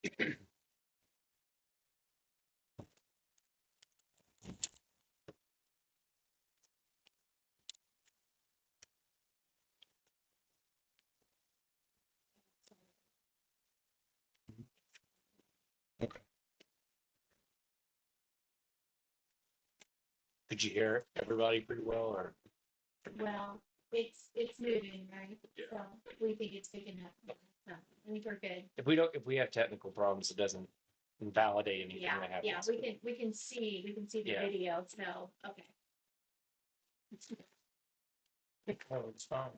Okay. Did you hear everybody pretty well, or? Well, it's moving, right? So we think it's picking up. So I think we're good. If we have technical problems, it doesn't invalidate anything Yeah, that yeah, happens. we can see the Yeah. video, so, okay. Oh, it's fine.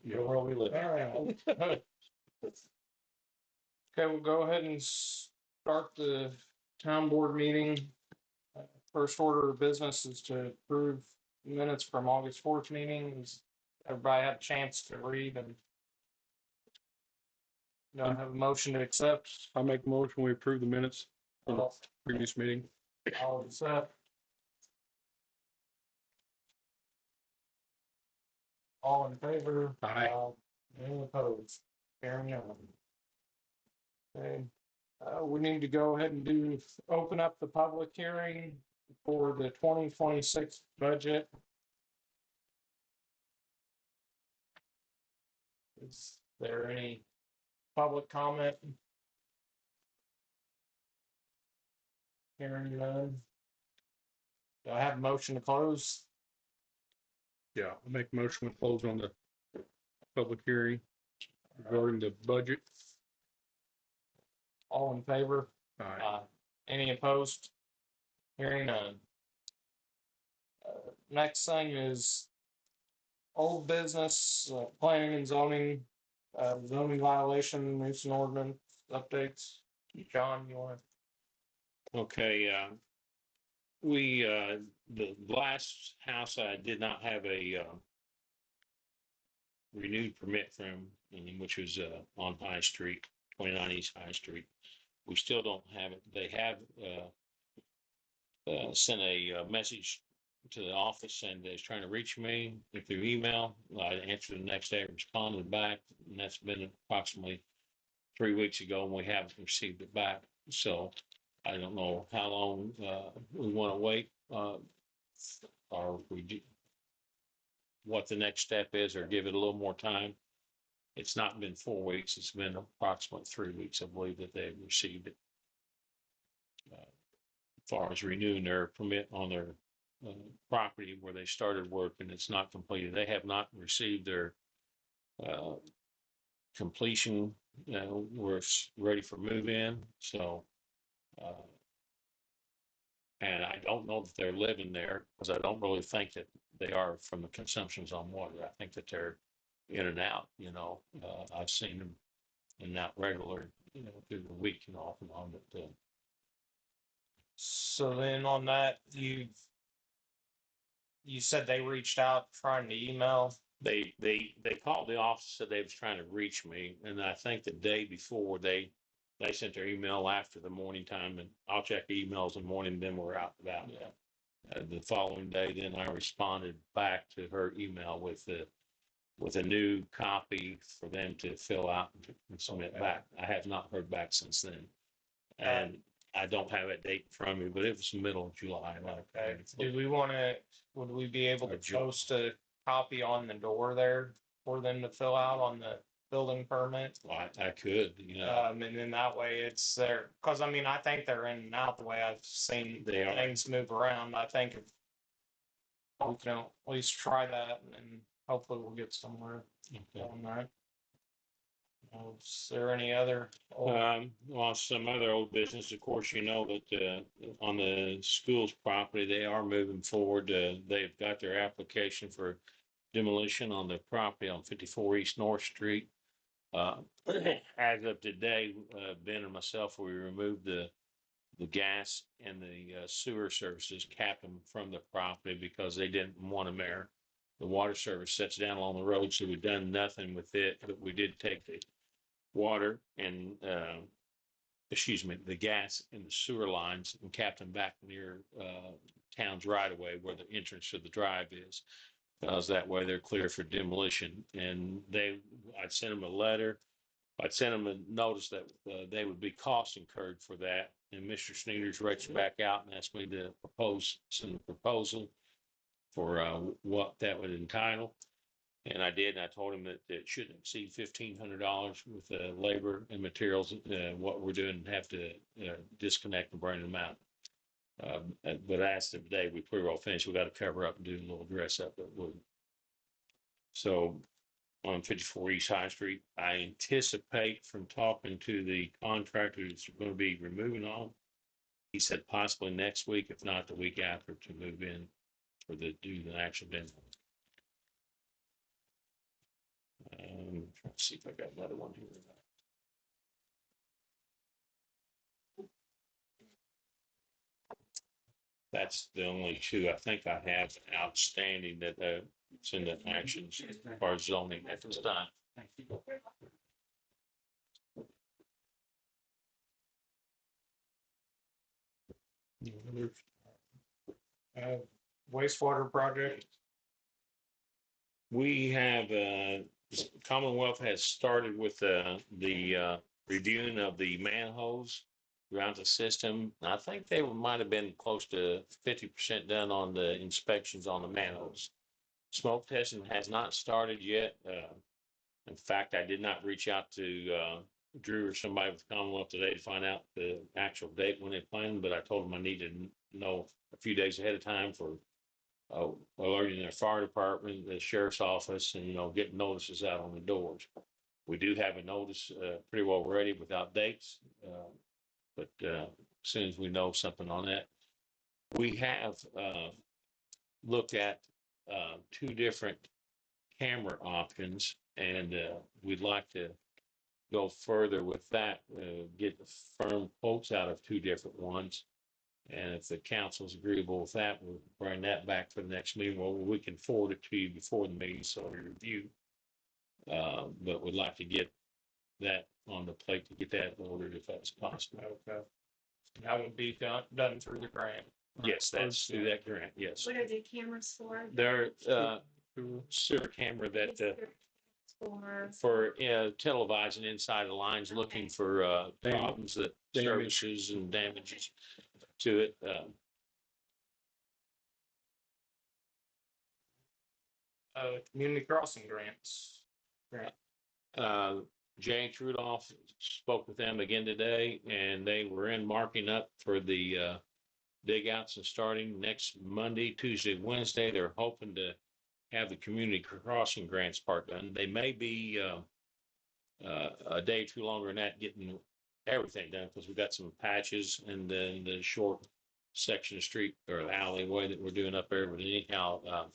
The world we live in. Okay, we'll go ahead and start the town board meeting. First order of business is to approve minutes from August 4th meeting. Does everybody have a chance to read and don't have a motion to accept? I'll make a motion, we approve the minutes from the previous meeting. I'll accept. All in favor? Aye. Any opposed? Carrying on. Okay, we need to go ahead and open up the public hearing for the 2026 budget. Is there any public comment? Hearing none. Do I have a motion to close? Yeah, I'll make a motion, we close on the public hearing regarding the budget. All in favor? Aye. Any opposed? Hearing none. Next thing is old business, planning and zoning, zoning violation, nuisance ordinance updates. John, you want Okay, the last house I did not have a renewed permit from, which was on High Street, 29 East High Street. We still don't have it. They have sent a message to the office saying they're trying to reach me through email. I answered the next day, responded back, and that's been approximately 3 weeks ago, and we haven't received it back. So I don't know how long we want to wait, or what the next step is, or give it a little more time. It's not been 4 weeks; it's been approximately 3 weeks, I believe, that they've received it. As far as renewing their permit on their property where they started work and it's not completed, they have not received their completion. Where it's ready for move in. So. And I don't know that they're living there because I don't really think that they are from the consumptions on water. I think that they're in and out, I've seen them in and out regular, through the week and off and on. But so then on that, you said they reached out trying to email. they called the office, said they was trying to reach me, and I think the day before they sent their email after the morning time, and I'll check emails in the morning, then we're out about it. The following day, then I responded back to her email with a new copy for them to fill out and submit back. I have not heard back since then. And I don't have a date from me, but it was the middle of July. Okay. Would we be able to post a copy on the door there for them to fill out on the building permit? Well, I could, and then that way it's there, because I mean, I think they're in and out the way I've seen things move around. I think if we can at least try that, and then hopefully we'll get somewhere on that. Is there any other? Well, some other old business, of course, that on the school's property, they are moving forward. They've got their application for demolition on the property on 54 East North Street. As of today, Ben and myself, we removed the gas and the sewer services, capped them from the property because they didn't want them there. The water service sits down along the road, so we've done nothing with it, but we did take the water and the gas and the sewer lines and capped them back near town's right away where the entrance to the drive is. Because that way they're clear for demolition. And I'd sent them a letter I sent them a notice that they would be cost incurred for that. And Mr. Sneeders reached back out and asked me to send a proposal for what that would entitle. And I did, and I told him that it shouldn't exceed $1,500 with labor and materials. What we're doing, have to disconnect and bring them out. But I asked him today, we pretty well finished. We got to cover up and do a little dress up. So on 54 East High Street, I anticipate from talking to the contractor who's going to be removing all. He said possibly next week, if not the week after, to move in for do the actual demo. Trying to see if I got another one here. That's the only two I think I have outstanding that it's in the actions as far as zoning at this time. Wastewater project. We have, Commonwealth has started with the reviewing of the manholes throughout the system. I think they might have been close to 50% done on the inspections on the manholes. Smoke testing has not started yet. In fact, I did not reach out to Drew or somebody with Commonwealth today to find out the actual date when they planned, but I told them I needed to know a few days ahead of time for alerting their fire department, the sheriff's office, and, getting notices out on the doors. We do have a notice pretty well ready without dates, but as soon as we know something on that, we have looked at two different camera options, and we'd like to go further with that, get firm quotes out of two different ones. And if the council's agreeable with that, we'll bring that back for the next meeting. Well, we can forward it to you before the meeting, so we review. But we'd like to get that on the plate to get that ordered if that's possible. Okay. That would be done through the grant. Yes, that's through that grant, yes. What are the cameras for? They're sewer camera that For televising inside the lines, looking for problems that services and damages to it. Community crossing grants. James Rudolph spoke with them again today, and they were in marking up for the dig outs and starting next Monday, Tuesday, Wednesday. They're hoping to have the community crossing grants part done. They may be a day too longer than that getting everything done, because we've got some patches and then the short section of street or the alleyway that we're doing up there. But anyhow,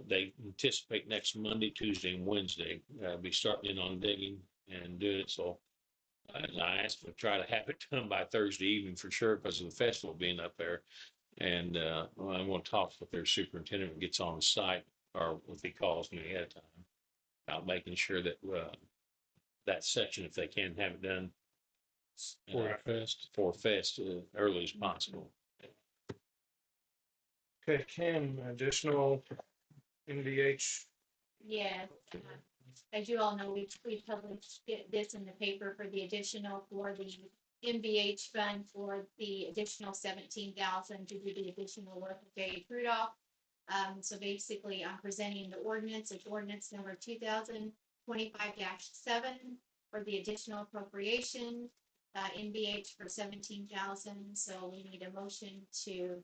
they anticipate next Monday, Tuesday, and Wednesday be starting in on digging and doing it. So I asked them to try to have it done by Thursday evening for sure, because of the festival being up there. And I'm going to talk with their superintendent when gets on the site, or if he calls me ahead of time, about making sure that that section, if they can have it done for fest early as possible. Okay, Kim, additional NVH. Yes, as you all know, we published this in the paper for the additional for the MVH fund for the additional 17,000 to do the additional work of J. Rudolph. So basically, I'm presenting the ordinance. It's ordinance number 2025-7 for the additional appropriation, NVH for 17,000. So we need a motion to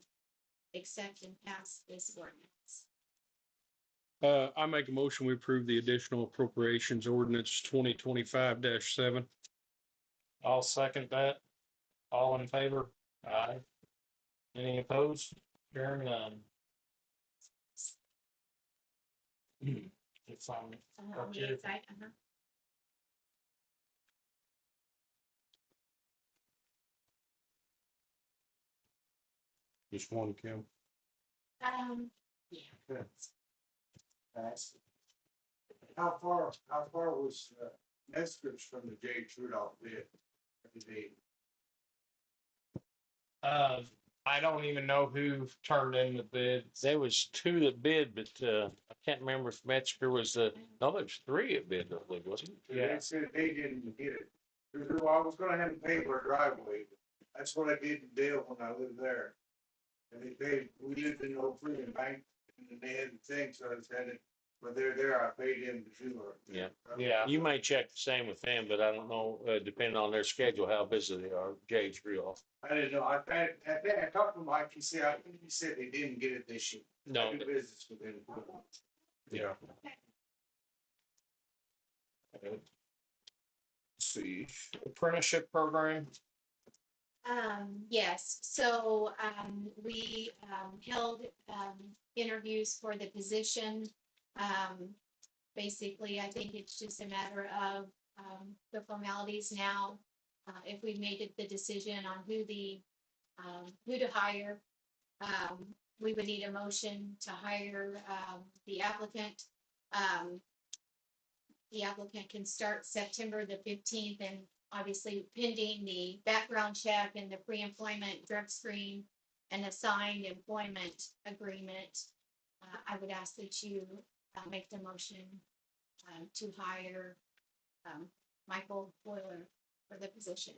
accept and pass this ordinance. I make a motion, we approve the additional appropriations ordinance 2025-7. I'll second that. All in favor? Aye. Any opposed? Hearing none. It's on. On the inside, Just one, Kim. Yeah. How far was Neskers from the J. Rudolph bid? I don't even know who turned in the bids. There was two that bid, but I can't remember if Metzger was no, there was three that bid, I believe, wasn't it? Yeah. They said they didn't get it. Well, I was gonna have to pay for a driveway. That's what I did in Dale when I lived there. And they paid, we lived in Oak Tree and Bank, and they had the thing, so I just had it, but they're there, I paid them to do it. Yeah. Yeah. You might check the same with them, but I don't know, depending on their schedule, how busy they are. Jay's real. I didn't know, I talked to Mike, he said, I think he said they didn't get it this year. No, I do business with them. Yeah. Let's see, apprenticeship program. Yes, so, we, held, interviews for the position. Basically, I think it's just a matter of, the formalities now. If we made it the decision on who to hire, we would need a motion to hire, the applicant. The applicant can start September the 15th, and obviously pending the background check and the pre-employment drug screen and a signed employment agreement. I would ask that you make the motion to hire Michael Boiler for the position.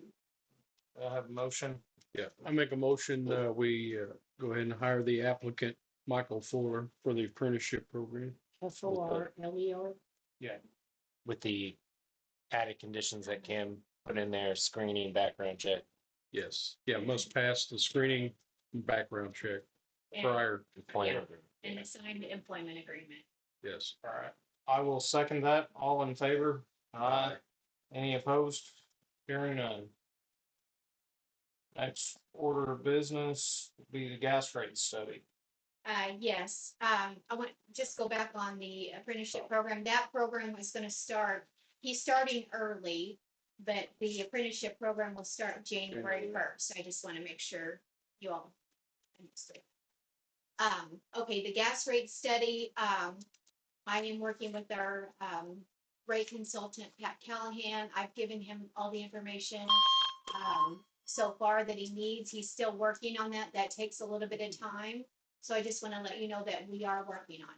I have a motion. Yeah, I make a motion, we, go ahead and hire the applicant, Michael Fuller, for the apprenticeship program. F-O-R-L-E-R. With the added conditions that Kim put in there, screening, background check. Yes, yeah, must pass the screening and background check prior, Employment. And a signed employment agreement. yes. All right. I will second that. All in favor? Aye. Any opposed? Hearing none. Next order of business will be the gas rate study. Yes, I want, just go back on the apprenticeship program. That program was gonna start, he's starting early, but the apprenticeship program will start January 1st. I just wanna make sure you all understand. Okay, the gas rate study, I am working with our, rate consultant, Pat Callahan. I've given him all the information, so far that he needs. He's still working on that. That takes a little bit of time. So I just want to let you know that we are working on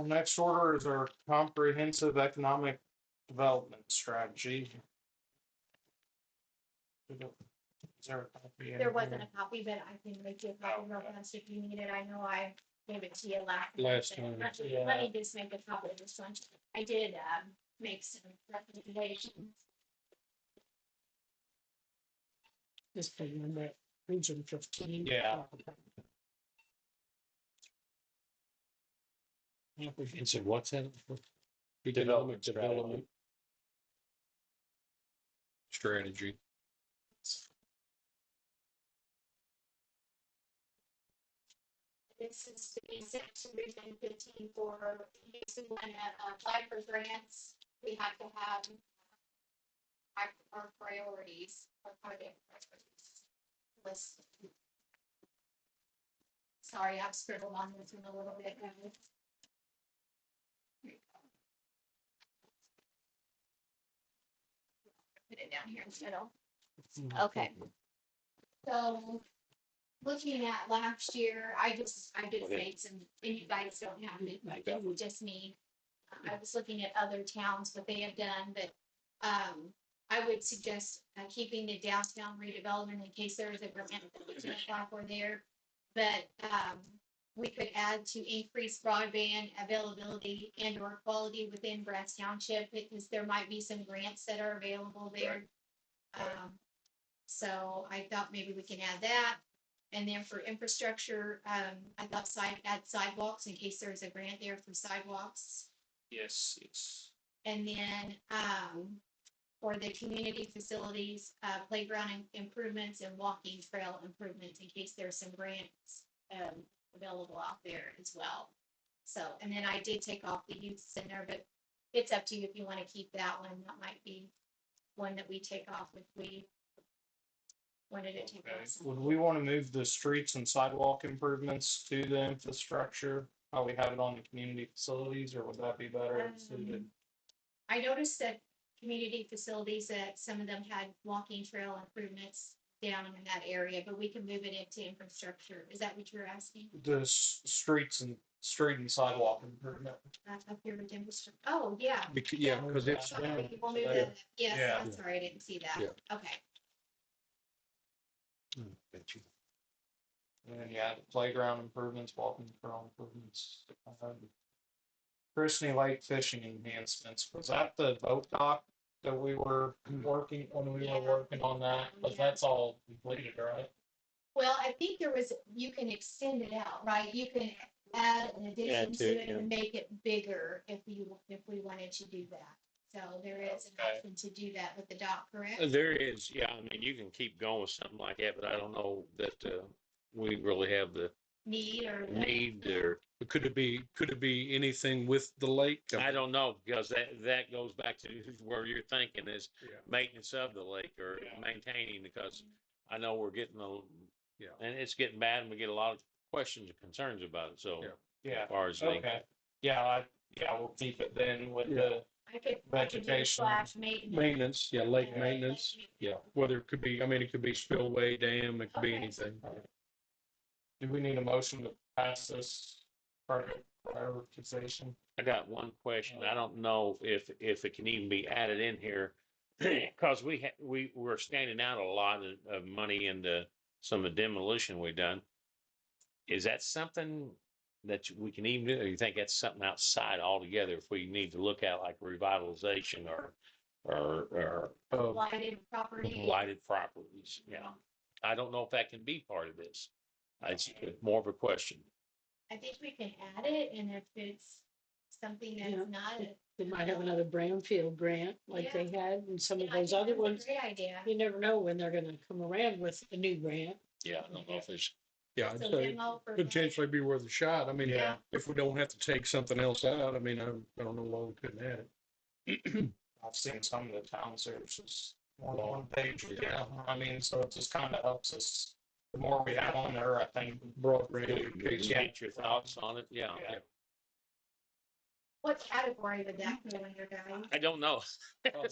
it. Next order is our comprehensive economic development strategy. Is there a copy in There wasn't here? a copy, but I can make you a copy real fast if you need it. I know I gave it to you last Last month. time. Let me just make a copy of this one. I did, make some recommendations. This for you, that region 15. Yeah. Comprehensive, what's that? Economic development strategy. This is to be sent to Region 15 for use when apply for grants. We have to have our priorities, our project priorities listed. Sorry, I've scribbled on this one a little bit, guys. Here you go. Put it down here in the middle. Okay. So, looking at last year, I did dates and you guys don't have it, but it was just me. I was looking at other towns, what they have done, but, I would suggest keeping the downtown redevelopment in case there is a grant that we can apply for there. But, we could add to increase broadband availability and or quality within Grass Township because there might be some grants that are available there. So I thought maybe we can add that. And then for infrastructure, I thought add sidewalks in case there's a grant there for sidewalks. Yes, yes. And then, for the community facilities, playground improvements and walking trail improvements in case there's some grants, available out there as well. So, and then I did take off the youth center, but it's up to you if you want to keep that one. That might be one that we take off if we wanted to take Okay. off. Would we want to move the streets and sidewalk improvements to the infrastructure? How we have it on the community facilities, or would that be better suited? I noticed that community facilities that some of them had walking trail improvements down in that area, but we can move it into infrastructure. Is that what you're asking? The street and sidewalk improvement. Up here with infrastructure? Oh, yeah. Yeah, because it's, Sorry, we'll move that. Yes, Yeah. I'm sorry, I didn't see that. Yeah. Okay. And then, yeah, the playground improvements, walking trail improvements. Chrisney Lake fishing enhancements, was that the boat dock that we were working, when we Yeah. were working on that? But Yeah. that's all completed, right? Well, I think you can extend it out, right? You can add an addition Add to to it, it yeah. and make it bigger if we wanted to do that. So there is an Okay. option to do that with the dock, correct? There is, yeah, I mean, you can keep going with something like that, but I don't know that, we really have the Need or. need or, could it be anything with the lake? I don't know, because that goes back to where you're thinking is Yeah. maintenance of the lake or maintaining, because I know we're getting Yeah. and it's getting bad and we get a lot of questions and concerns about it, so. Yeah. Yeah, As far as the, okay. Yeah, we'll keep it then with Yeah. the, I could do Vegetation. slash maintenance. Maintenance, yeah, lake Yeah. maintenance, yeah, whether it could be, I mean, it could be spillway, dam, it could be Okay. anything. do we need a motion to pass this prioritization? I got one question. I don't know if it can even be added in here. Cause we're standing out a lot of money into some of the demolition we've done. Is that something that we can even do? Or you think that's something outside altogether if we need to look at like revitalization or Lighted property. blighted properties? Yeah. I don't know if that can be part of this. It's more of a question. I think we can add it, and if it's something Yeah. that's not. They might have another brownfield grant like they had, and some of Yeah, I those think other that's a ones, Great idea. you never know when they're gonna come around with a new grant. Yeah, I don't know if it's, Yeah, I'd So say demo for. potentially be worth a shot. I mean, Yeah. if we don't have to take something else out, I mean, I don't know why we couldn't add it. I've seen some of the town services on page, yeah, I mean, so it just kind of helps us. The more we have on there, I think. Broad range of cases. get your thoughts on it. Yeah. Yeah. What category would that go under, guys? I don't know. Economic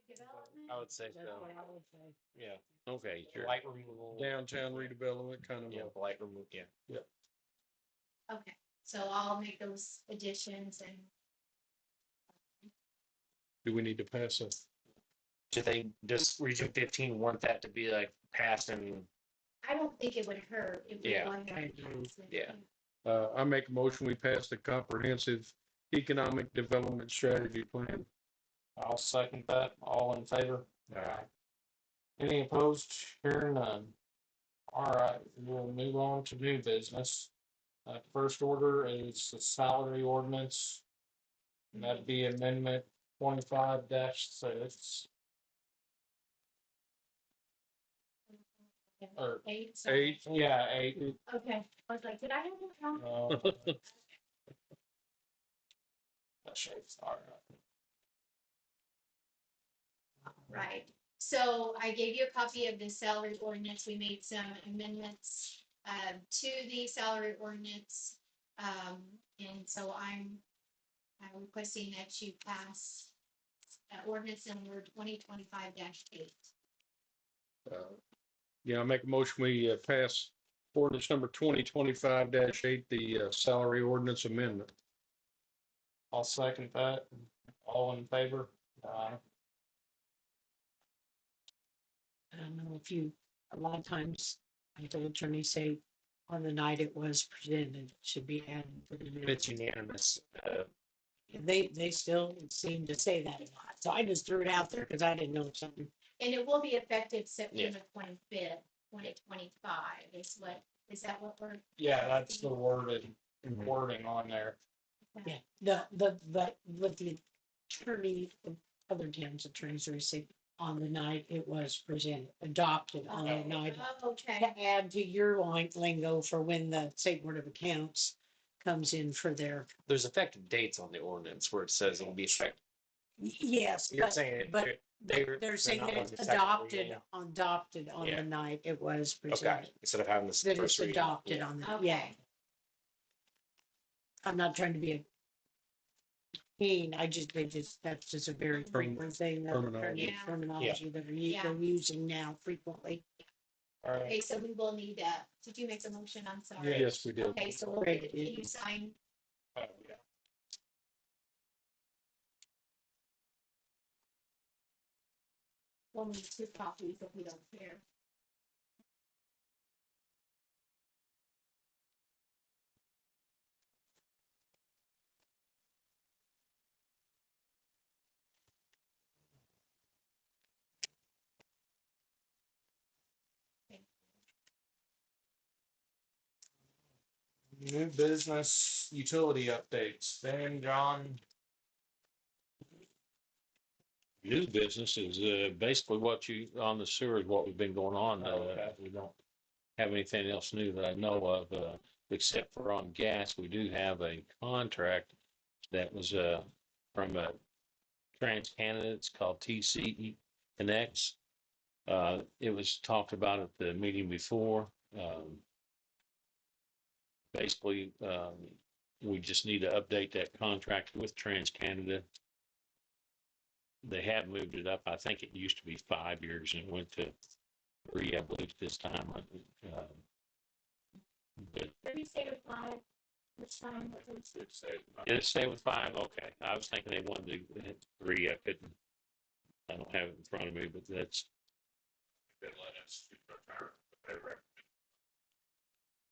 development? I would say That's so. what I would say. Yeah. Okay, sure. Light removal. Downtown redevelopment kind of, Yeah, light removal, yeah. Okay, so I'll make those additions and. do we need to pass it? Do they, does Region 15 want that to be like passed and, I don't think it would hurt if we Yeah. wanted to. I pass it. Yeah. I make a motion, we pass the comprehensive economic development strategy plan. I'll second that. All in favor? Aye. Any opposed? Hearing none. All right, we'll move on to new business. First order is the salary ordinance. And that'd be amendment 25-6. Or 8, sorry. Yeah, 8. Okay, I was like, did I have it wrong? That shapes, all right. Right, so I gave you a copy of the salary ordinance, we made some amendments to the salary ordinance. And so I'm requesting that you pass ordinance number 2025-8. Yeah, I make a motion, we pass ordinance number 2025-8, the salary ordinance amendment. I'll second that. All in favor? Aye. I don't know if you, a lot of times, I heard attorneys say on the night it was presented, it should be added for the minutes. it's unanimous. They still seem to say that a lot, so I just threw it out there because I didn't know something. And it will be effective September 25th, 2025, is that what we're? Yeah, that's the wording on there. Yeah, with the attorney, the other town's attorneys received on the night it was presented, adopted on the night. Okay, To add to your lingo for when the State Board of Accounts comes in for their, There's effective dates on the ordinance where it says it'll be effective. yes, You're saying it. but they're they're saying not that on it's the second reading. adopted on Yeah. the night it was Okay, presented. instead of having this That first it's reading. adopted Yeah. on the, Okay. yeah. I'm not trying to be a mean, that's just a very frequent thing, that Terminology. Yeah. terminology that Yeah. they're using now frequently. All right. Okay, so we will need that. Did you make a motion? I'm sorry. Yes, we did. Okay, so we'll Great. get it. Can you sign? Oh, yeah. We'll need 2 copies if we don't care. New business utility updates. Ben, John, New business is basically what you, on the sewer is what we've been going on. Okay. We don't have anything else new that I know of, except for on gas. We do have a contract that was from a TransCanada. It's called TCE Connects. It was talked about at the meeting before. Basically, we just need to update that contract with TransCanada. They have moved it up. I think it used to be 5 years and it went to 3, I believe, this time. But Did we say to 5? Which time? did it stay with 5? Okay. I was thinking they wanted to hit 3. I don't have it in front of me, but that's.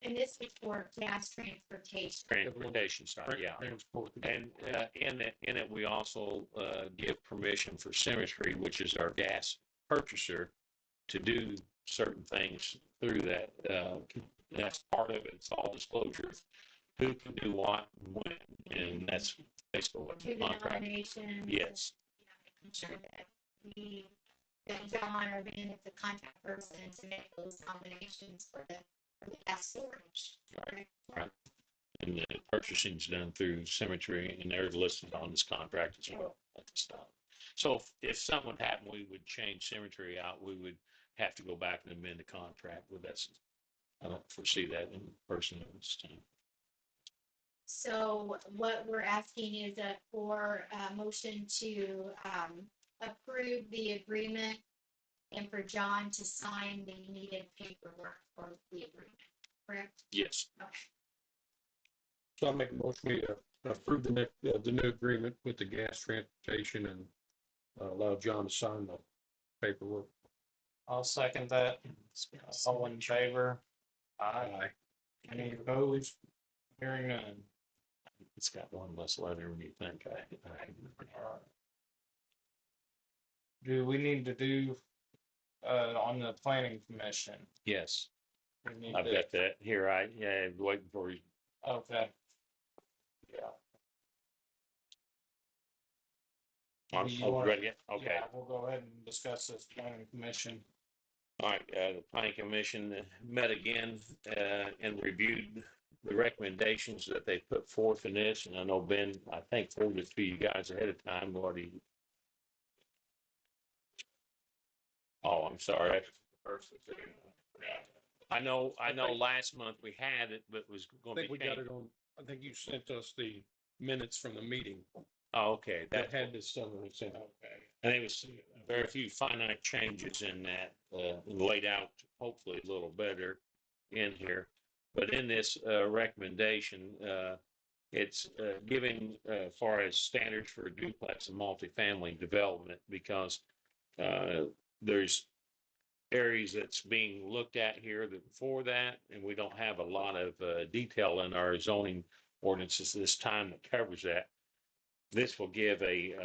And this is for gas transportation. Transportation side, yeah. Transport. And in it, we also give permission for Symmetry, which is our gas purchaser, to do certain things through that. That's part of it. It's all disclosure. Who can do what and when, and that's basically what Do the the contract. nominations. Yes, Making sure that we, that John or Ben is the contact person to make those nominations for the gas storage. right. And the purchasing's done through Symmetry, and they're listed on this contract as well at the stop. So if something would happen, we would change Symmetry out. We would have to go back and amend the contract with that. I don't foresee that in person at this time. So what we're asking is for a motion to approve the agreement and for John to sign the needed paperwork for the agreement, correct? Yes. Okay. So I make a motion, we approve the new agreement with the gas transportation and allow John to sign the paperwork. I'll second that. All in favor? Aye. Any opposed? Hearing none. It's got one less letter when you think. Do we need to do on the planning commission? Yes, We need I've to- got that here. Waiting for you. Okay. Yeah. Do you Oh, want- ready? Okay. Yeah, we'll go ahead and discuss this planning commission. All right, the planning commission met again and reviewed the recommendations that they put forth in this. And I know Ben, I think, forwarded it to you guys ahead of time. Oh, I'm sorry. I know last month we had it, but it was I going to think be we got changed. it on, I think you sent us the minutes from the meeting Oh, okay, that had this stuff in it. Okay. and there was very few finite changes in that, laid out hopefully a little better in here. But in this recommendation, it's giving far as standards for duplex and multifamily development, because there's areas that's being looked at here that for that, and we don't have a lot of detail in our zoning ordinances this time that covers that. This will give a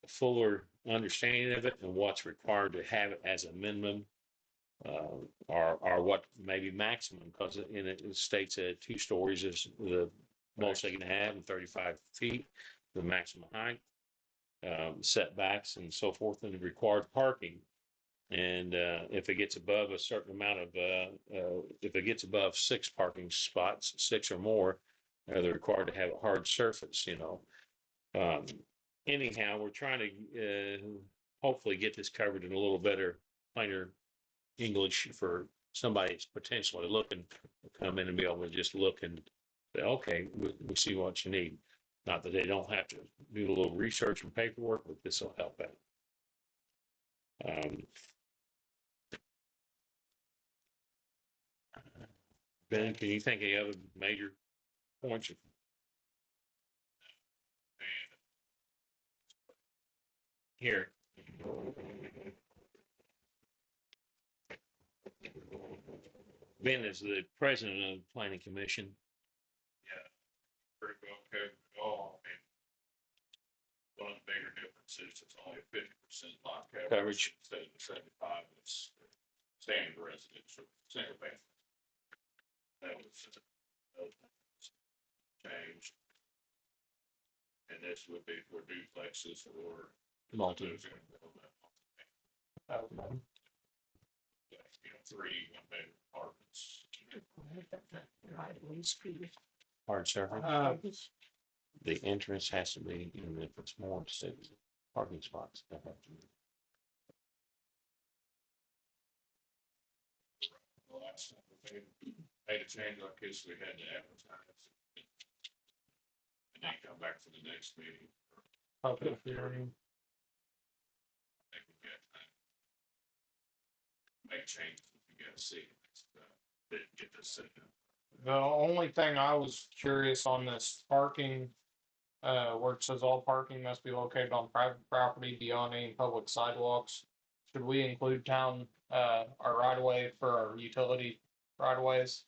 fuller understanding of it and what's required to have it as a minimum, or what maybe maximum, because it states that 2 stories is the most they can have, and 35 feet, the maximum height, setbacks and so forth, and the required parking. And if it gets above a certain amount of, if it gets above 6 parking spots, 6 or more, they're required to have a hard surface, Anyhow, we're trying to hopefully get this covered in a little better, plainer English for somebody that's potentially looking to come in and be able to just look and say, okay, we see what you need. Not that they don't have to do a little research and paperwork, but this will help out. Ben, can you think of any other major points? Here. Ben is the president of the planning commission. Pretty well covered it all. I mean, one of the bigger differences is only 50% lot Coverage. instead of 75. It's standard residential, single family. That was changed. And this would be for duplexes or Multi. You know, 3 one-bedroom apartments. Right, one street. Hard surface. The entrance has to be, even if it's more than 6 parking spots. They have to be. The last time we made a change like this, we had to advertise. And then come back for the next meeting. Public hearing. I think we got time. Make changes if you gotta see. Didn't get this set up. The only thing I was curious on this parking, where it says all parking must be located on private property beyond any public sidewalks. Should we include town, our right of way for our utility right of ways?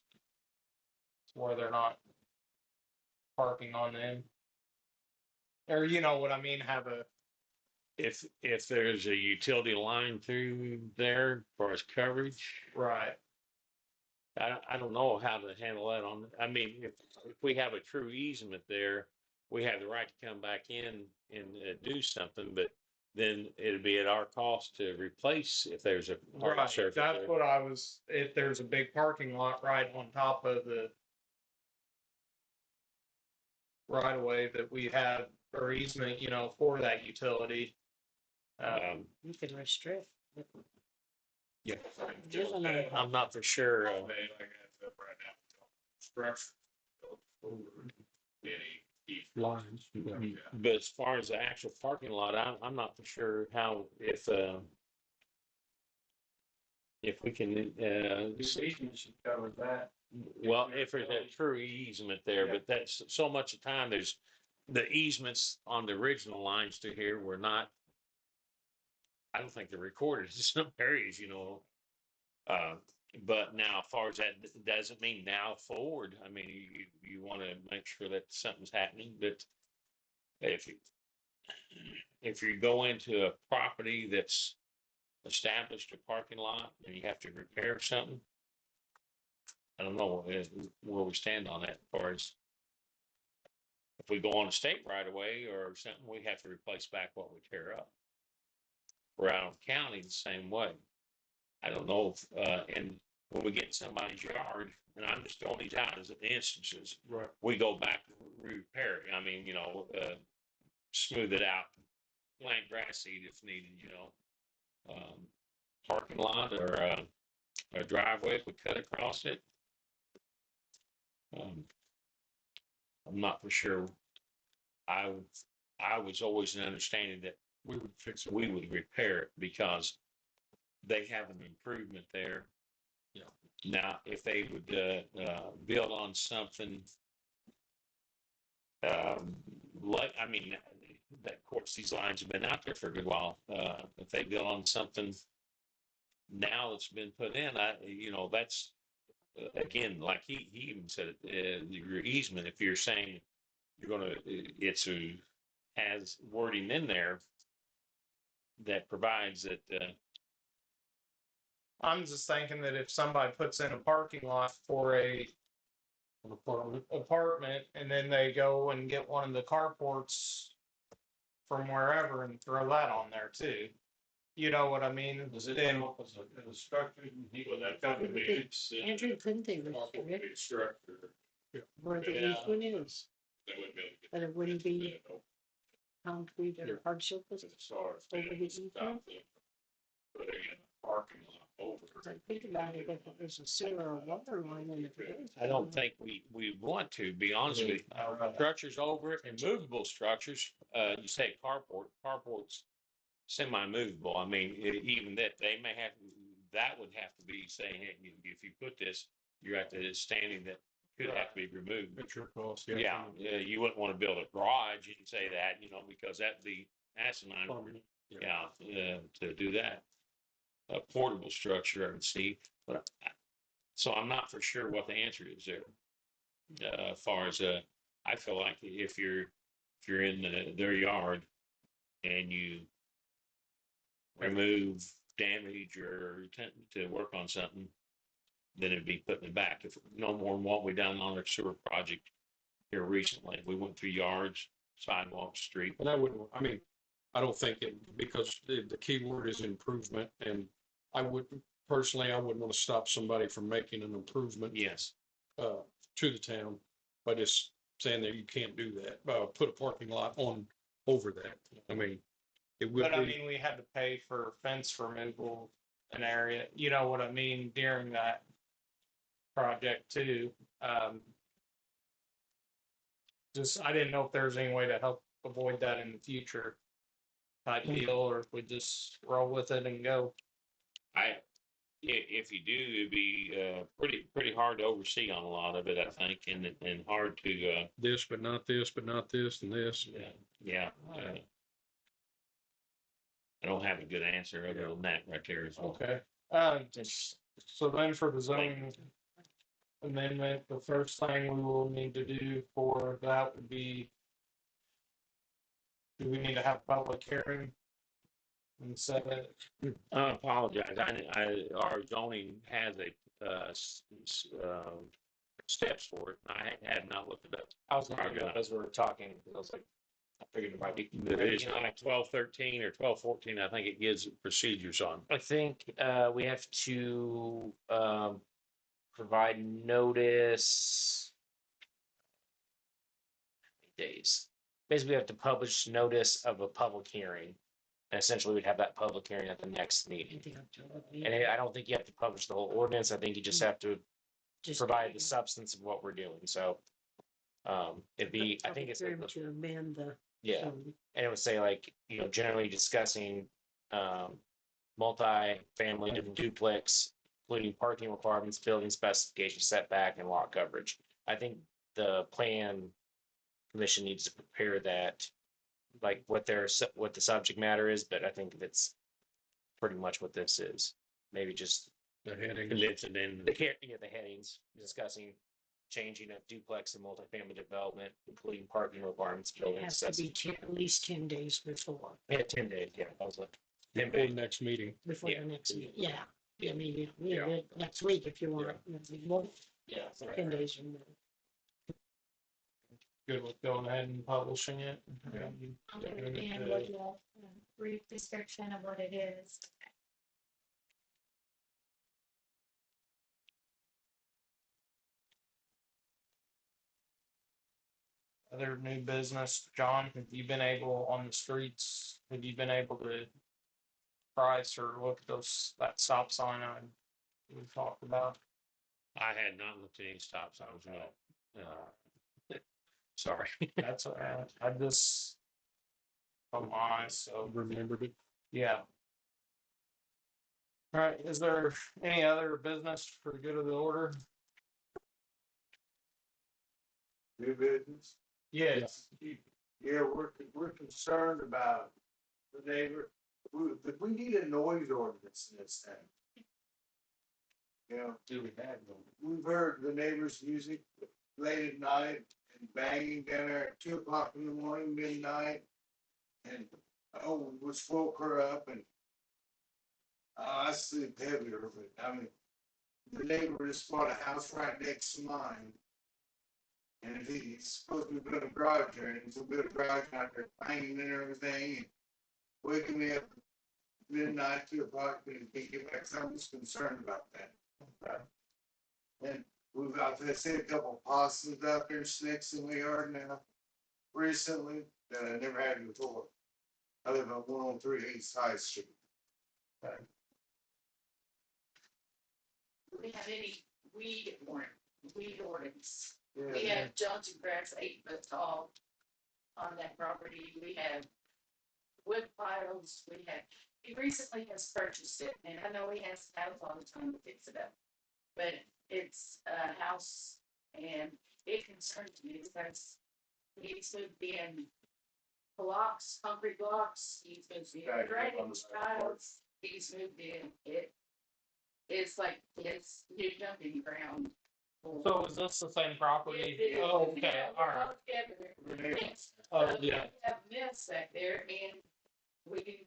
Where they're not parking on them? Or you know what I mean, have a, If there's a utility line through there as far as coverage, right, I don't know how to handle that on, I mean, if we have a true easement there, we have the right to come back in and do something, but then it'd be at our cost to replace if there's a hard right, surface that's there. what I was, if there's a big parking lot right on top of the right of way that we have, or easement, you know, for that utility. You can restrict. Yeah. There's another- I'm not for sure. Made like that up right now. Structure. Any Lines. But as far as the actual parking lot, I'm not for sure how, if we can, Should cover that. well, if there's a true easement there, but that's so much of the time, there's the easements on the original lines to here were not, I don't think they're recorded in some areas, you know. But now, as far as that doesn't mean now forward, I mean, you want to make sure that something's happening, but if you go into a property that's established a parking lot and you have to repair something, I don't know where we stand on that as far as if we go on a state right away or something, we have to replace back what we tear up. We're out of county the same way. I don't know if, and when we get in somebody's yard, and I'm just throwing these out as instances, Right. we go back and repair it. I mean, you know, smooth it out, plant grass seed if needed, you know. Parking lot or a driveway, if we cut across it. I'm not for sure. I was always an understanding that We would fix it. we would repair it because they have an improvement there. Yeah. Now, if they would build on something, like, I mean, that of course these lines have been out there for a good while. If they build on something now that's been put in, you know, that's again, like he even said, your easement. If you're saying you're gonna, has wording in there that provides that. I'm just thinking that if somebody puts in a parking lot for a apartment and then they go and get one of the carports from wherever and throw that on there too. You know what I mean? Does it Then, help as a structure? Well, that would be Andrew, couldn't they restrict Structure. where the Yeah. easement is? That would be able to get. That it wouldn't be concrete or hard surface As far as over the easement? Put in a parking lot I think about it, if there's a sewer or water line in it. I don't think we want to, be honest with you. Structures over it and movable structures, you say carports semi-movable. I mean, even that, they may have, that would have to be saying, hey, if you put this, you're at the standing that could have to be removed. At your cost, Yeah, you wouldn't want to build a garage and say that, because that'd be asinine, to do that. A portable structure, I would see, but so I'm not for sure what the answer is there. As far as, I feel like if you're in their yard and you remove damage or to work on something, then it'd be putting it back. If no more than what we done on our sewer project here recently, we went through yards, sidewalks, street. And I don't think it, because the key word is improvement, and I wouldn't want to stop somebody from making an improvement Yes, to the town by just saying that you can't do that, put a parking lot on over that. I mean, it would But I be, mean, we had to pay for fence removal an area, you know what I mean, during that project too. Just, I didn't know if there was any way to help avoid that in the future type deal, or if we just roll with it and go. if you do, it'd be pretty hard to oversee on a lot of it, I think, and hard to this, but not this, but not this, and this. yeah. I don't have a good answer other than that right there as well. Okay. So then for the zoning amendment, the first thing we will need to do for that would be, do we need to have a public hearing and set it? I apologize. Our zoning has steps for it. I had not looked it up. I was looking it up as we were talking, because I was like, I figured it might be. It's like 1213 or 1214. I think it gives procedures on. I think we have to provide notice. Days. Basically, we have to publish notice of a public hearing. And essentially, we'd have that public hearing at the next meeting. And I don't think you have to publish the whole ordinance. I think you just have to provide the substance of what we're doing. So it'd be, I think it's To amend the. yeah, and it would say like, generally discussing multi-family duplex, including parking requirements, building specifications, setback, and lot coverage. I think the plan commission needs to prepare that, like what the subject matter is, but I think that's pretty much what this is. Maybe just The headings. Condense it in. the headings discussing changing of duplex and multifamily development, including parking requirements, It building has to be at least 10 days before, Yeah, 10 days. Yeah, that was it. Before the next meeting. before Yeah. the next meeting. Yeah. I mean, you can do it next week if you want. More, Yeah. 10 days from now. Good with going ahead and publishing it? I'll give it in with a brief description of what it is. Other new business, John, have you been able on the streets, have you been able to price or look at that stop sign we talked about? I had not looked at any stop signs. No. Sorry. That's all right. I just, oh my, so, Remembered it. yeah. All right, is there any other business for the good of the order? New business. Yes. Yeah, we're concerned about the neighbor. We need a noise ordinance in this thing. You know, Do we have them? we've heard the neighbors' music late at night and banging down there at 2 o'clock in the morning, midnight. And, which woke her up, and I sleep heavier, but I mean, the neighbor just bought a house right next to mine. And if he's supposed to be building a garage there, and he's gonna build a garage out there, banging and everything, and waking me up midnight, 2 o'clock, and he can't get back, so I'm just concerned about that. And we've seen a couple of possums out there, snakes in the yard now, recently, that I never had before. I live on 103 East High Street. we have any weed ordinance. Yeah, We have Johnson grass 8 foot tall on that property. We have wood piles. He recently has purchased it, and I know he has to have all the time to fix it up. But it's a house, and it concerns me because he's moved in blocks, concrete blocks. He's moved in Right, drainage on the back part. tiles. He's moved in it's like his new dumping ground. So is this the same property? It is. Oh, okay, Yeah, all right. together. Yes. Oh, So we yeah. have mess back there, and we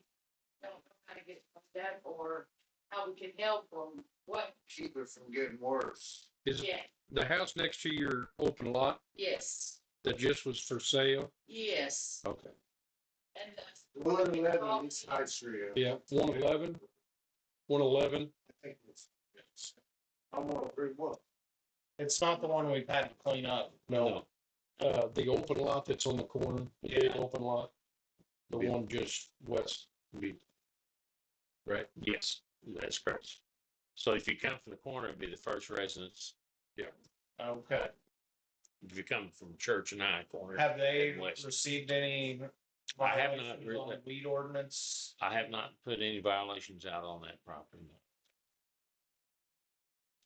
don't know how to get that or how we can help them. What? keep it from getting worse. Is Yeah. the house next to your open lot Yes. that just was for sale? Yes. Okay. And 111 East High Street. Yeah, 111. 111. I think it's. I'm gonna agree with. It's not the one we've had to clean up. No. The open lot that's on the corner, the big open lot, the Yeah. one just west. Right? Yes, that's correct. So if you come from the corner, it'd be the first residence. Okay. If you come from Church and I corner. Have they and west. received any I have not violations read on the that. weed ordinance? I have not put any violations out on that property.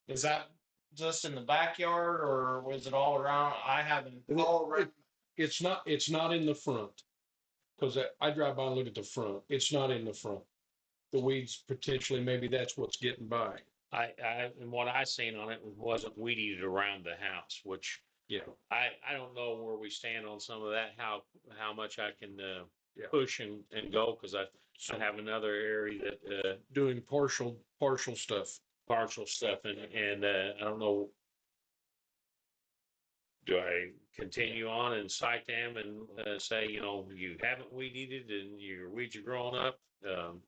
Is that just in the backyard or was it all around? I haven't. All right. It's not in the front. Cause I drive by and look at the front. It's not in the front. The weeds potentially, maybe that's what's getting by. And what I seen on it wasn't weed eated around the house, which Yeah. I don't know where we stand on some of that, how much I can, Yeah. push and go, cause I have another area that, Doing partial stuff. partial stuff and I don't know. Do I continue on and cite them and say, you haven't weed eated and your weeds are growing up? Well,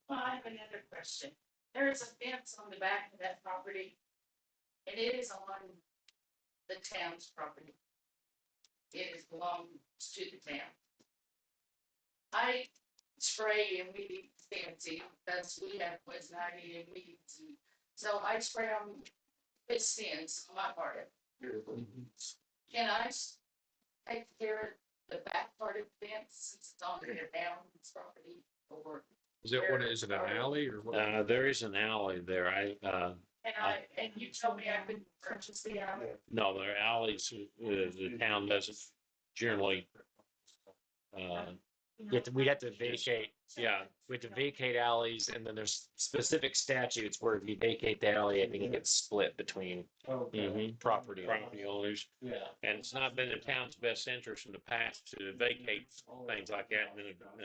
I have another question. There is a fence on the back of that property, and it is on the town's property. It is belongs to the town. I spray and weed eat the fancy because we have poison ivy and weeds. So I spray on this fence on my part of it. Can I take care of the back part of the fence since it's on the town's property or? Is it an alley or what? There is an alley there. And you told me I couldn't purchase the alley. No, there are alleys, the town doesn't generally, We'd have to vacate, yeah, we have to vacate alleys and then there's specific statutes where if you vacate the alley, I think it gets split between property owners. property owners. Yeah. And it's not been the town's best interest in the past to vacate things like that.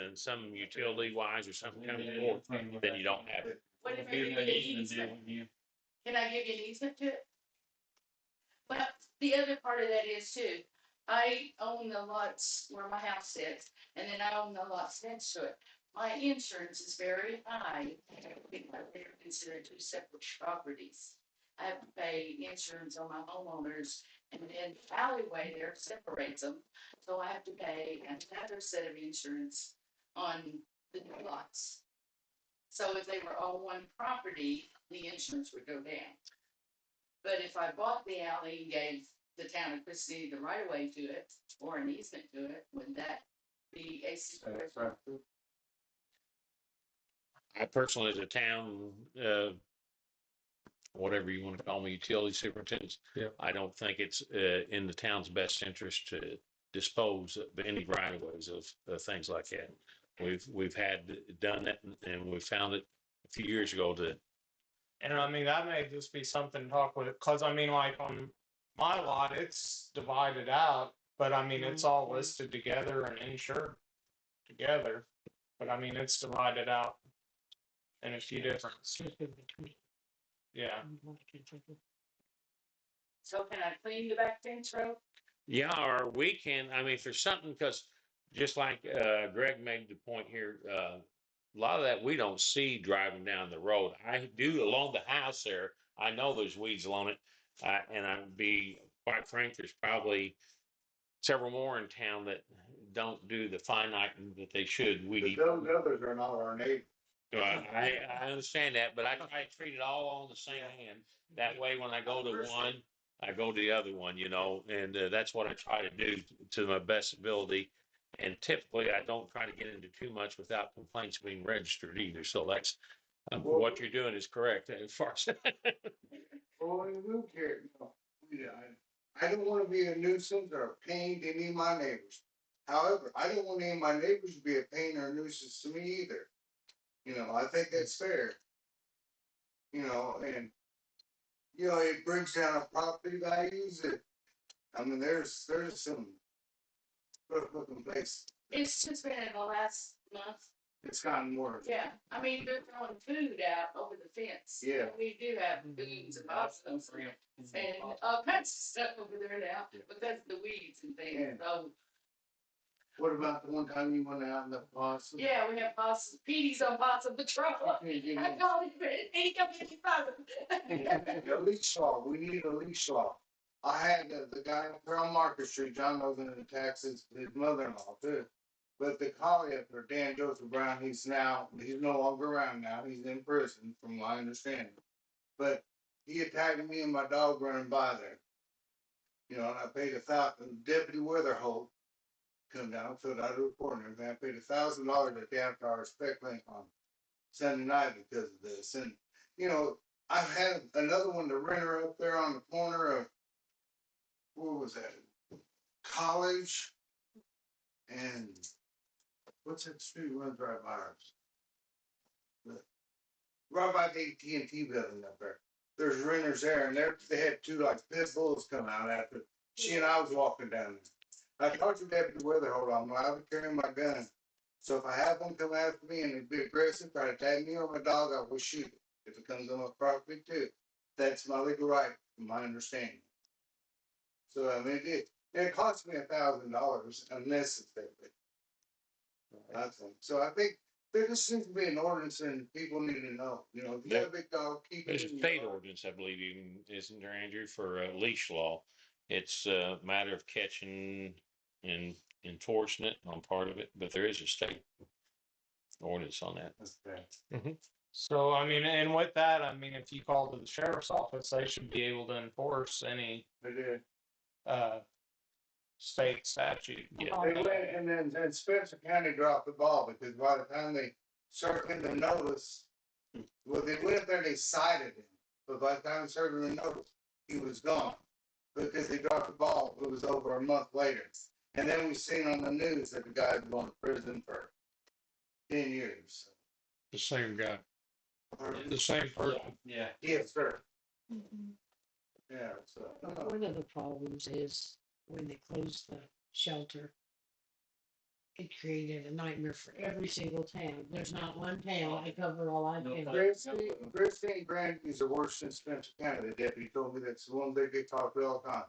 And some utility wise or something comes forth, then you don't have it. What if I give you an easement? Can I give you an easement to it? Well, the other part of that is too, I own the lots where my house sits, and then I own the lots next to it. My insurance is very high because they're considered two separate properties. I have to pay insurance on my homeowners, and then the alleyway there separates them, so I have to pay another set of insurance on the new lots. So if they were all one property, the insurance would go down. But if I bought the alley and gave the town of Chrisney the right of way to it, or an easement to it, would that be a situation? I personally, as a town, whatever you want to call me, utility superintendent, Yeah. I don't think it's in the town's best interest to dispose of any right of ways of things like that. We've had done that and we found it a few years ago that. And I mean, that may just be something to talk with, cause I mean, like on my lot, it's divided out, but I mean, it's all listed together and insured together. But I mean, it's divided out in a few different, yeah. So can I clean the back fence road? Yeah, or we can, I mean, if there's something, because just like Greg made the point here, a lot of that we don't see driving down the road. I do along the house there. I know there's weeds along it. And I'd be quite frank, there's probably several more in town that don't do the finite that they should. But those others are not our neighbors. I understand that, but I try to treat it all on the same hand. That way, when I go to one, I go to the other one, and that's what I try to do to my best ability. And typically, I don't try to get into too much without complaints being registered either. So that's what you're doing is correct as far as. Well, when we moved here, I don't wanna be a nuisance or a pain to any of my neighbors. However, I don't want any of my neighbors to be a pain or a nuisance to me either. I think that's fair. And, it brings down our property values. There's some rough looking places. It's just been in the last month. It's gotten worse. Yeah, I mean, they're throwing food out over the fence. Yeah. We do have foods and lobsters and all kinds of stuff over there now because of the weeds and things. Yeah. So, What about the one time you went out in the possum? yeah, we have possums, Petey's on possum patrol. I call him, he come in, he possum. A leash law, we need a leash law. I had the guy up there on Market Street, John knows in the Texas, his mother-in-law too. But the collie up there, Dan Joseph Brown, he's no longer around now, he's in prison from my understanding. But he attacked me and my dog running by there. And I paid $1,000, Deputy Weatherholt come down, filled out a report and everything. I paid $1,000 at the after hours spec link on Sunday night because of this. And, I've had another one, the renter up there on the corner of, what was that? College and what's that street runs right by ours? Right by the AT&T building up there. There's renters there, and they had two like pit bulls come out after she and I was walking down there. I talked to Deputy Weatherhold. I'm allowed to carry my gun. So if I have one come after me and it'd be aggressive, try to tag me or my dog, I will shoot it. If it comes on my property too. That's my legal right, from my understanding. So it cost me $1,000 unnecessarily. So I think there just seems to be an ordinance and people need to know, if you got a big dog, keep it There's a in your state yard. ordinance, I believe, isn't there, Andrew, for leash law? It's a matter of catching and enforcing it on part of it, but there is a state ordinance on that. Okay. So, and with that, if you call to the sheriff's office, they should be able to enforce any, They did. state statute. Yeah. They went and then Spencer County dropped the ball because by the time they served the notice, well, they went up there and they cited him. But by the time they served him the notice, he was gone because they dropped the ball. It was over a month later. And then we seen on the news that the guy's going to prison for 10 years. The same guy, the same person. Yeah. Yes, sir. Mhm. Yeah, so. One of the problems is when they closed the shelter, it created a nightmare for every single town. There's not one town I cover all I can. Chrisney and Grandview's are worse than Spencer County. The deputy told me that's the one they get talked about all the time.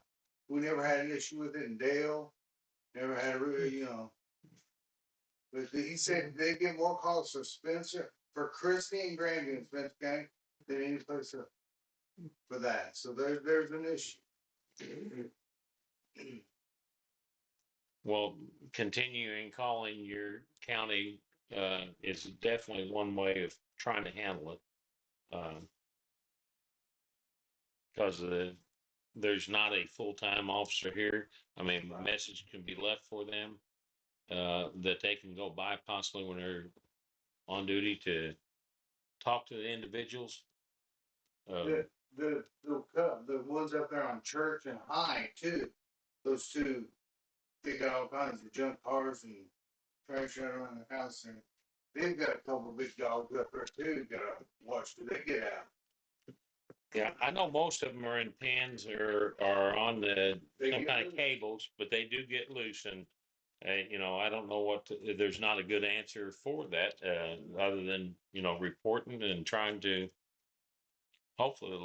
We never had an issue with it in Dale. Never had a really, But he said they get more calls for Chrisney and Grandview in Spencer County than any place else for that. So there's an issue. Well, continuing calling your county is definitely one way of trying to handle it. Because there's not a full-time officer here. A message can be left for them that they can go by possibly when they're on duty to talk to the individuals. The ones up there on Church and High too. Those two, they got all kinds of junk cars and trash out around the house, and they've got a couple of big dogs up there too. Got to watch till they get out. Yeah, I know most of them are in pens or are on some kind of cables, but they do get loose. And, I don't know there's not a good answer for that other than, reporting and trying to hopefully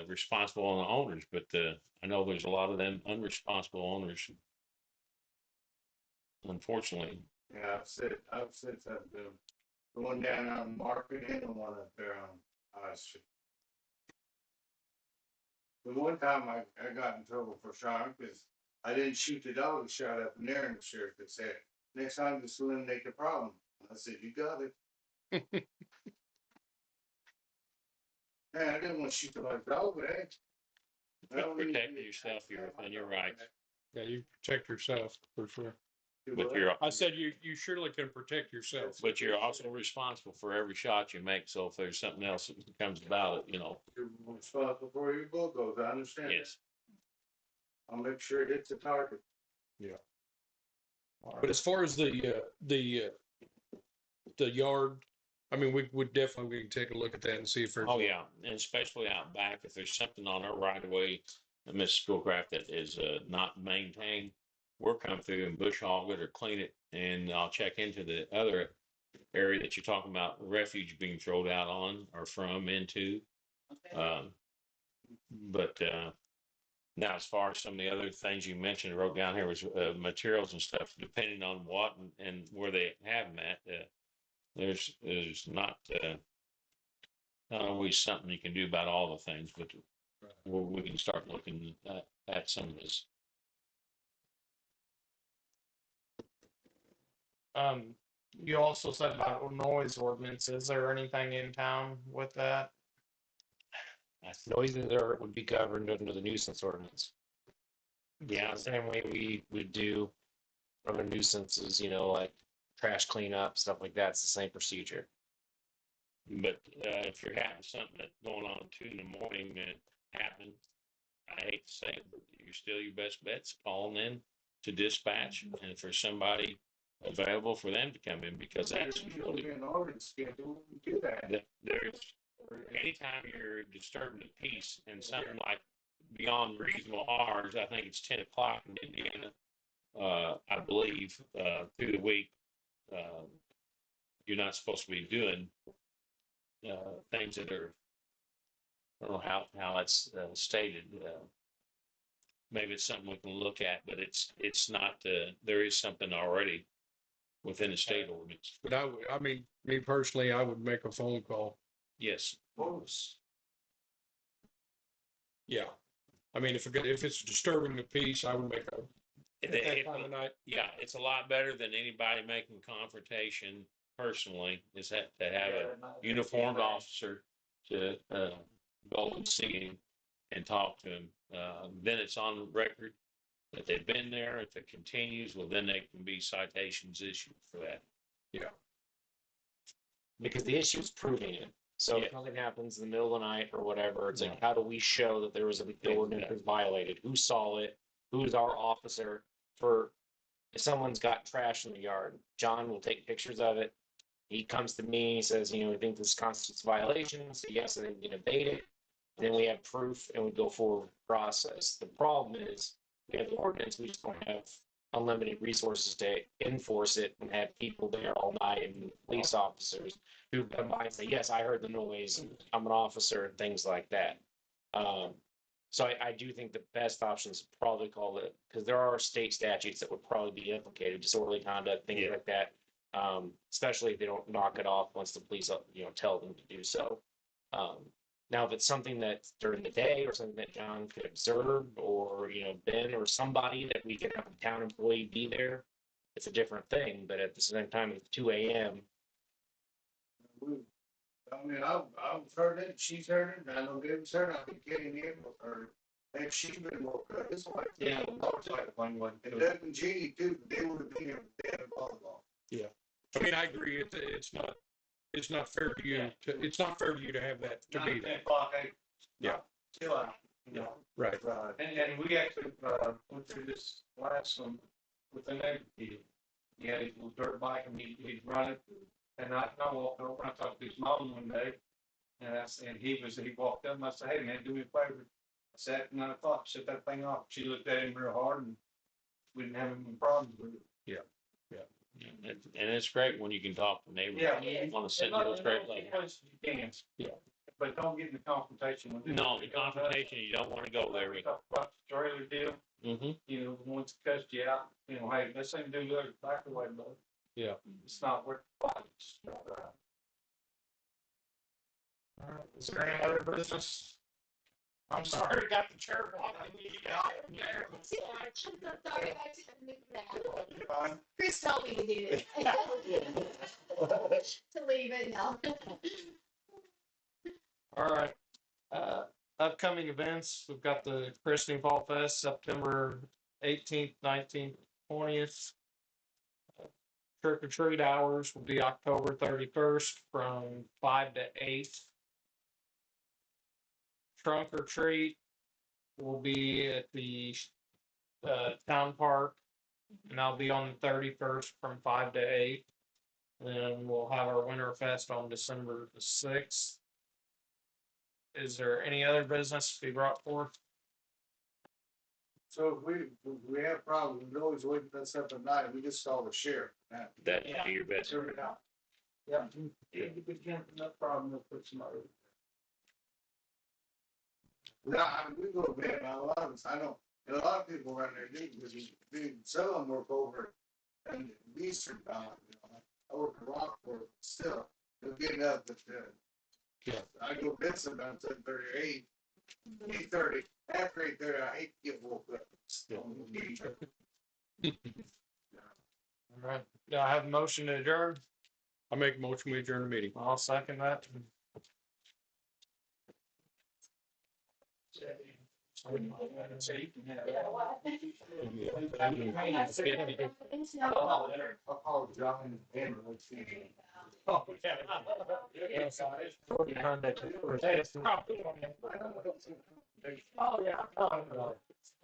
responsible on the owners. But I know there's a lot of them unresponsible owners, unfortunately. Yeah, I've said that to them. The one down on Market and the one up there on High Street. The one time I got in trouble for shot because I didn't shoot the dog that shot up in there, and the sheriff had said, next time just eliminate the problem. I said, you got it. Man, I didn't want to shoot somebody's dog, but hey. Protect yourself, and you're right. Yeah, you protect yourself for sure. But you're, I said you surely can protect yourself. but you're also responsible for every shot you make. So if there's something else that comes about it, You're responsible for your bullet goes, I understand. yes. I'll make sure it hits the target. But as far as the yard, I mean, we would definitely, we can take a look at that and see if there's. Oh, yeah, and especially out back, if there's something on our right of way, Miss Schoolcraft, that is not maintained, we'll come through and bush hog it or clean it, and I'll check into the other area that you're talking about, refuge being thrown out on or from into. But now, as far as some of the other things you mentioned, wrote down here was materials and stuff, depending on what and where they have them at. There's not always something you can do about all the things, but we can start looking at some of this. You also said about noise ordinance. Is there anything in town with that? Noises are would be governed under the nuisance ordinance. Yeah, Same way we would do other nuisances, like trash cleanup, stuff like that. It's the same procedure. but if you're having something that's going on at 2 a.m. that happened, I hate to say it, but you're still your best bet's calling in to dispatch, and if there's somebody available for them to come in, because that's usually An ordinance schedule, we do that. there's anytime you're disturbing the peace and something like beyond reasonable hours, I think it's 10 o'clock in Indiana, I believe, through the week, you're not supposed to be doing things that are, I don't know how that's stated. Maybe it's something we can look at, but it's not, there is something already within the state ordinance. But I mean, me personally, I would make a phone call. Yes. Yeah. I mean, if it's disturbing the peace, I would make a. At that time of night. Yeah, it's a lot better than anybody making confrontation personally, is that to have a uniformed officer to go and see him and talk to him. Then it's on the record that they've been there. If it continues, well, then there can be citations issued for that. Yeah. Because the issue is proving it. So Yeah. if something happens in the middle of the night or whatever, it's like, how do we show that there was an ordinance was violated? Who saw it? Who's our officer? For if someone's got trash in the yard, John will take pictures of it. He comes to me, says, we think this constitutes violation. So yes, and then we can abate it. Then we have proof and we go forward with the process. The problem is we have the ordinance, we just don't have unlimited resources to enforce it and have people there all night and police officers who come by and say, yes, I heard the noise, I'm an officer, and things like that. So I do think the best option is probably call it, because there are state statutes that would probably be implicated, disorderly conduct, things like that. Especially if they don't knock it off once the police, tell them to do so. Now, if it's something that's during the day or something that John could observe, or Ben or somebody that we can have a town employee be there, it's a different thing. But at the same time, it's 2 a.m. I mean, I've heard it, she's heard it, and I know Gabe's heard it, I think Katie Nichols heard it. And she's been more good, it's like. Yeah, looks like one would. And Doug and Jeannie too, they would have been here, they had a volleyball. Yeah. I mean, I agree. It's not fair to you. It's not fair to you to have that to be that. Yeah. Chill out, Right. And we actually, went through this last one with the neighbor. He had his little dirt bike and he'd run it. And I walked over and I talked to his mom one day. And he walked up and I said, hey man, do me a favor. I sat at 9 o'clock, shut that thing off. She looked at him real hard and we didn't have any problems with it. Yeah. And it's great when you can talk to neighbors. Yeah. On a sitting straight like. You can. Yeah. But don't get in the confrontation with it. No, the confrontation, you don't want to go there. We talked about the trailer deal, Mm-hmm. once it cussed you out, hey, this ain't do good, back away, bud. Yeah. It's not worth the fight. It's not right. All right, is there any other business? I'm sorry, I got the chair blocking me out there. Chris told me to do it. to leave it now. All right. Upcoming events, we've got the Chrisney Fall Fest, September 18th, 19th, 20th. Trick or treat hours will be October 31st from 5 to 8. Trunk or treat will be at the town park, and that'll be on the 31st from 5 to 8. Then we'll have our Winter Fest on December the 6th. Is there any other business to be brought forth? So if we have problems, we always wake us up at night, we just call the sheriff. That'd be your best. Sort it out. Yeah. If we can't, no problem, we'll put some other. No, I mean, we go to bed, a lot of us, I know, and a lot of people around there do, because some of them work over in the eastern town, you know. I work in Rockport, still, they're getting up at Yeah. I go visit about 7:30, 8:30, after 8:30, I hate to get woke up. Still. All right. Do I have a motion to adjourn? I make a motion, we adjourn the meeting. I'll second that. I'll call John and we'll see. Oh, yeah. Yes, I- Oh, yeah.